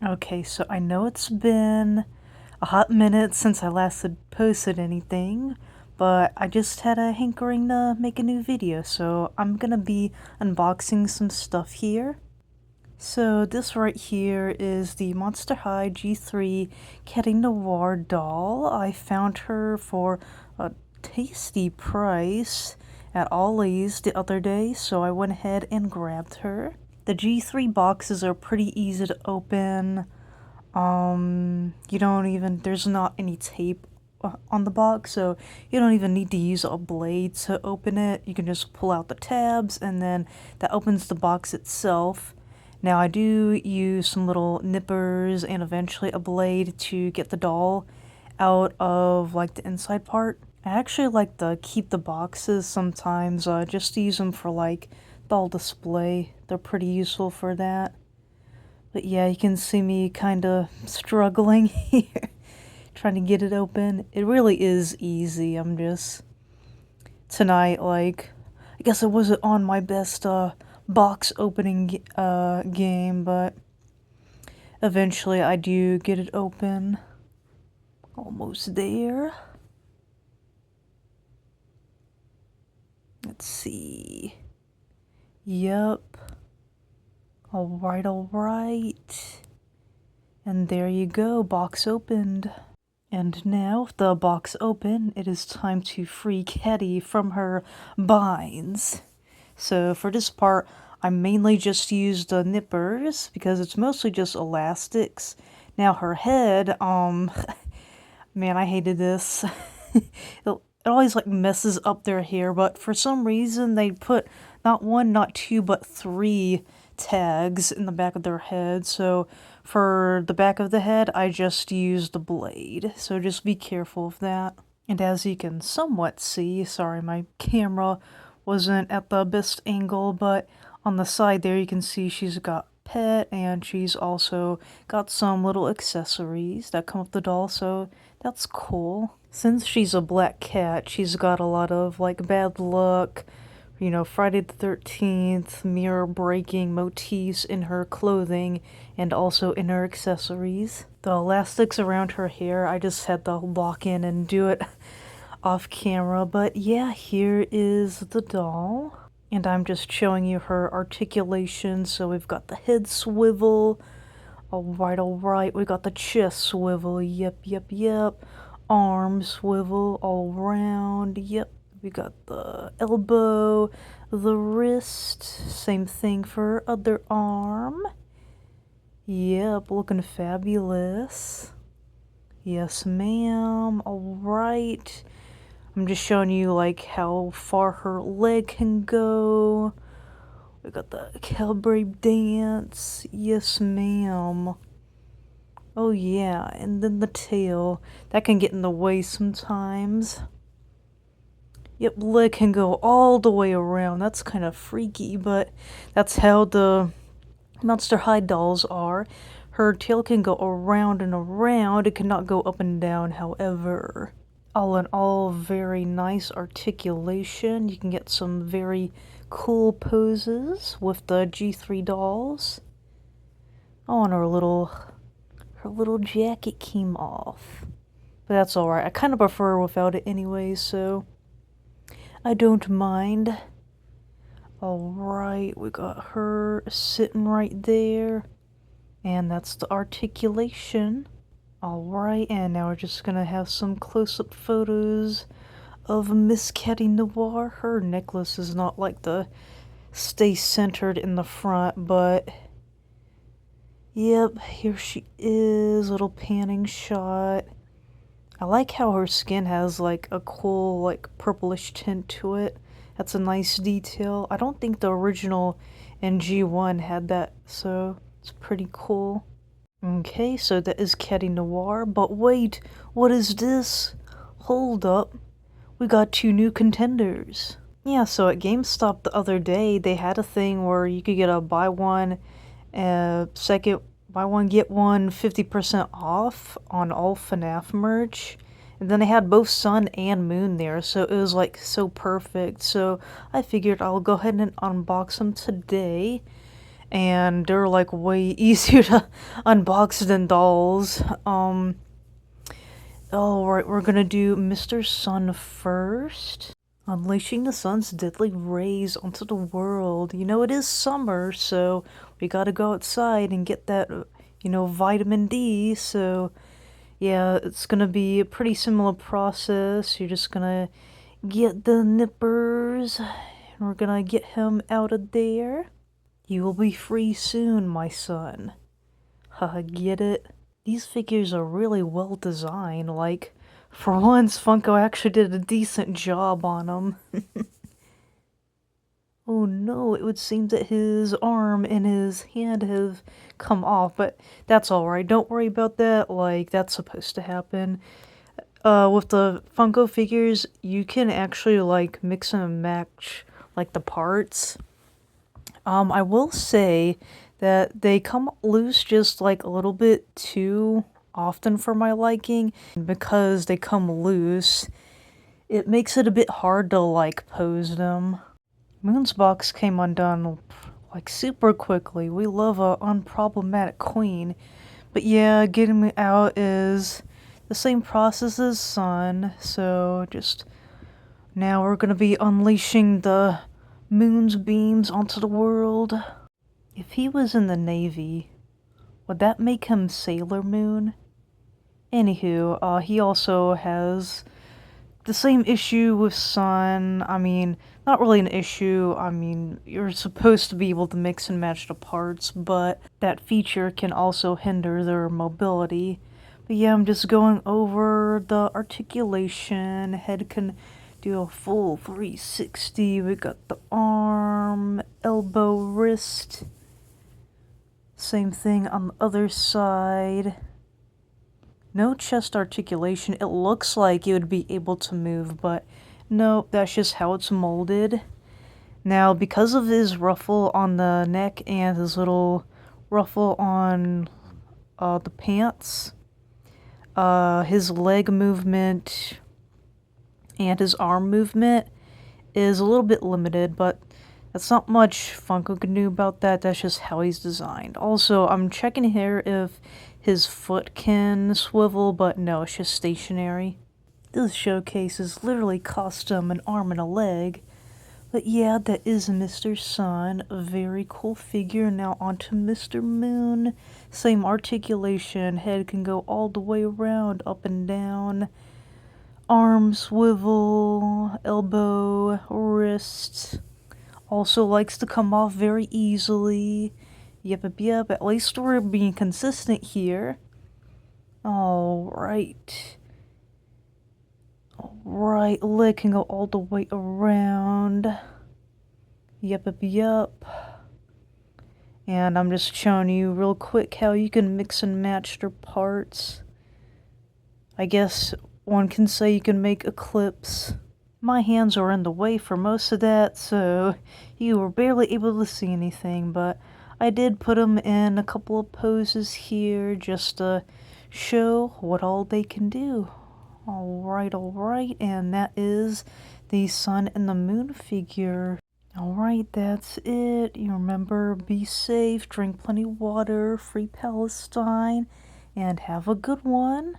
Okay, so I know it's been a hot minute since I last had posted anything, but I just had a hankering to make a new video, so I'm gonna be unboxing some stuff here. So this right here is the Monster High G3 Catty Noir doll. I found her for a tasty price at Ollie's the other day, so I went ahead and grabbed her. The G3 boxes are pretty easy to open. There's not any tape on the box, so you don't even need to use a blade to open it. You can just pull out the tabs and then that opens the box itself. Now I do use some little nippers and eventually a blade to get the doll out of like the inside part. I actually like to keep the boxes sometimes just to use them for like doll display. They're pretty useful for that. But yeah, you can see me kind of struggling here, trying to get it open. It really is easy. I'm just, tonight, like, I guess I wasn't on my best box opening game, but eventually I do get it open. Almost there. Let's see. Yep. Alright, alright. And there you go, box opened. And now, with the box open, it is time to free Catty from her binds. So for this part, I mainly just used the nippers because it's mostly just elastics. Now her head, man, I hated this. It always like messes up their hair, but for some reason they put not one, not two, but three tags in the back of their head. So for the back of the head, I just used the blade. So just be careful of that. And as you can somewhat see, sorry, my camera wasn't at the best angle, but on the side there you can see she's got pet and she's also got some little accessories that come with the doll, so that's cool. Since she's a black cat, she's got a lot of like bad luck, Friday the 13th, mirror breaking motifs in her clothing and also in her accessories. The elastics around her hair, I just had to lock in and do it off camera, but yeah, here is the doll. And I'm just showing you her articulation. So we've got the head swivel. Alright. We got the chest swivel. Yep. Arm swivel all around. Yep. We got the elbow, the wrist. Same thing for other arm. Yep, looking fabulous. Yes, ma'am. Alright. I'm just showing you like how far her leg can go. We got the cowboy dance. Yes, ma'am. Oh yeah, and then the tail. That can get in the way sometimes. Yep, leg can go all the way around. That's kind of freaky, but that's how the Monster High dolls are. Her tail can go around and around. It cannot go up and down, however. All in all, very nice articulation. You can get some very cool poses with the G3 dolls. Oh, and her little jacket came off. But that's alright. I kind of prefer without it anyway, so I don't mind. Alright, we got her sitting right there. And that's the articulation. Alright, and now we're just gonna have some close-up photos of Miss Catty Noir. Her necklace is not like the stay centered in the front, but yep, here she is, little panning shot. I like how her skin has like a cool like purplish tint to it. That's a nice detail. I don't think the original in G1 had that, so it's pretty cool. Okay, so that is Catty Noir, but wait, what is this? Hold up, we got two new contenders. Yeah, so at GameStop the other day, they had a thing where you could get a buy one, get one 50% off on all FNAF merch. And then they had both Sun and Moon there, so it was like so perfect. So I figured I'll go ahead and unbox them today. and they're like way easier to unbox than dolls. Alright, we're gonna do Mr. Sun first. Unleashing the sun's deadly rays onto the world. You know, it is summer, so we gotta go outside and get that, vitamin D. So, yeah, it's gonna be a pretty similar process. You're just gonna get the nippers, and we're gonna get him out of there. You will be free soon, my son. Haha, get it? These figures are really well designed. Like, for once, Funko actually did a decent job on them. Oh no, it would seem that his arm and his hand have come off, but that's alright. Don't worry about that. Like, that's supposed to happen. With the Funko figures, you can actually, like, mix and match, like, the parts. I will say that they come loose just, like, a little bit too often for my liking. Because they come loose, it makes it a bit hard to, like, pose them. Moon's box came undone, like, super quickly. We love a unproblematic queen. But yeah, getting me out is the same process as Sun, so just now we're gonna be unleashing the Moon's beams onto the world. If he was in the Navy, would that make him Sailor Moon? Anywho, he also has the same issue with Sun. I mean, not really an issue. I mean, you're supposed to be able to mix and match the parts, but that feature can also hinder their mobility. But yeah, I'm just going over the articulation. Head can do a full 360. We got the arm, elbow, wrist. Same thing on the other side. No chest articulation. It looks like it would be able to move, but no, that's just how it's molded. Now, because of his ruffle on the neck and his little ruffle on the pants, his leg movement and his arm movement is a little bit limited, but that's not much Funko can do about that. That's just how he's designed. Also, I'm checking here if his foot can swivel, but no, it's just stationary. This showcase is literally custom an arm and a leg. But yeah, that is Mr. Sun. A very cool figure. Now onto Mr. Moon. Same articulation. Head can go all the way around, up and down. Arm swivel, elbow, wrist. Also likes to come off very easily. Yep. At least we're being consistent here. Alright. Alright, leg can go all the way around. Yep. And I'm just showing you real quick how you can mix and match their parts. I guess one can say you can make a clips. My hands are in the way for most of that, so you were barely able to see anything, but I did put them in a couple of poses here just to show what all they can do. Alright, and that is the Sun and the Moon figure. Alright, that's it. You remember, be safe, drink plenty of water, free Palestine, and have a good one.